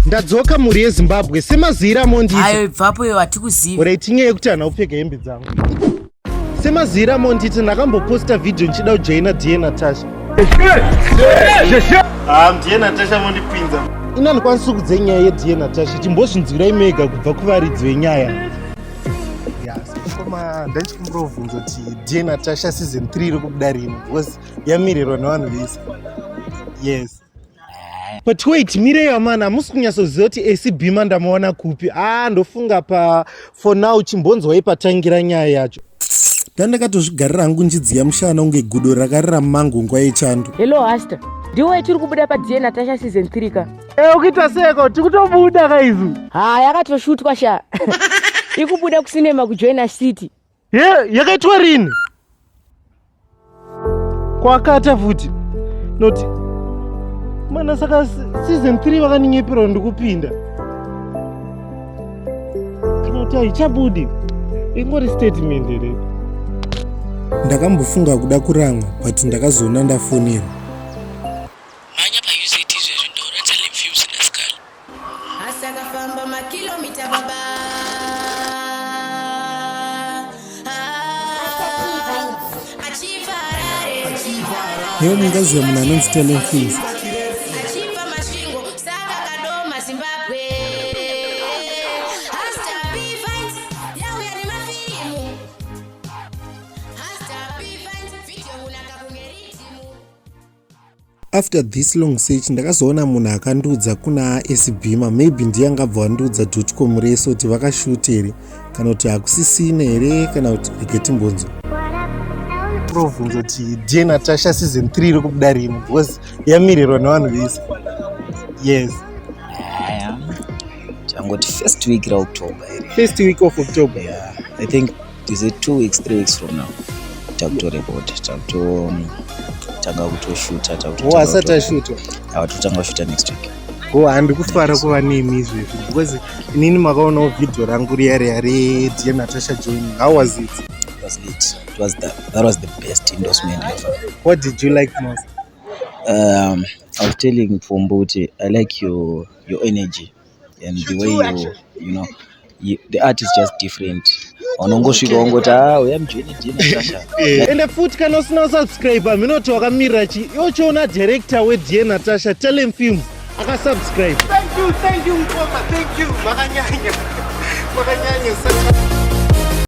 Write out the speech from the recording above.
Ndadzoka muri yeZimbabwe semazira mondita. Ayo bvapo yo atikuziva. Uri tinyeye kuti ana upfeka hembe dzangu. Semazira mondita ndakamboposta video nchida kujoina ndiye Natasha. Ndiye Natasha mondipinza. Ina ndikwanisa kudze nyaya yediye Natasha chimbozvinzwira imega kubva kuvaridzi venyaya. Koma ndachikumrovhunza kuti ndiye Natasha season 3 iri kubuda rini because yamirirwa nevanhu vese. Yes. But wait, Mireya man, hamusi kunyatsoziva kuti AC Bima ndamaona kupi. Ndofunga for now chimbonzwa ipatangira nyaya yacho. Ndandakatozvigarira hangu njidziya mushana unge gudo rakarira mangu nguva yechando. Hello Hasta. Ndiwe tiri kubuda paDiye Natasha season 3 ka. Ukiita seko tikutobuda kaizu. Yakatoshutwa sha. Ikubuda kusinema kujoina city. Yakaitwa rini? Kwakata futi. Noti mana saka season 3 vakaninyeperwa ndikupinda. Tinoti haichabudi. Ingori statement here. Ndakambofunga kuda kuramwa but ndakazoona ndafonera. Manya pa UCT zvezvo ndaura Talem Films naskala. Asakafamba makilomita baba. Leo mungaziva munhu anonzi Talem Films. Achiva masvingo saka kadoma Zimbabwe. Hasta Bima yauya nemafilimu. Hasta Bima video unaka kungeritimu. After this long search ndakazoona munhu akandiudza kuna AC Bima, maybe ndiye angabva vandiudza .com reso kuti vakashutere kana kuti hakusisina here kana kuti ndiketimbonzo. Provunza kuti ndiye Natasha season 3 iri kubuda rini because yamirirwa nevanhu vese. Yes. Changoti first week of October. First week of October. Yeah. I think it is 2 weeks, 3 weeks from now. Takuto report. Tanga kutoshuta. Asati ashuta. Totanga kushuta next week. Handikufara kuva nemi izvezvi because inini makaonawo video rangu riya re Natasha joining. How was it? It was lit. That was the best endorsement ever. What did you like most? I was telling Fombuti, I like your energy and the way you know the art is just different. Onongosvika ongota uyamjoina ndiye Natasha. Ende futi kana usina subscribe minoti wakamirira yochiona director weDiye Natasha Talem Films akasubscribe. Thank you Mhosva, thank you. Makanyanya.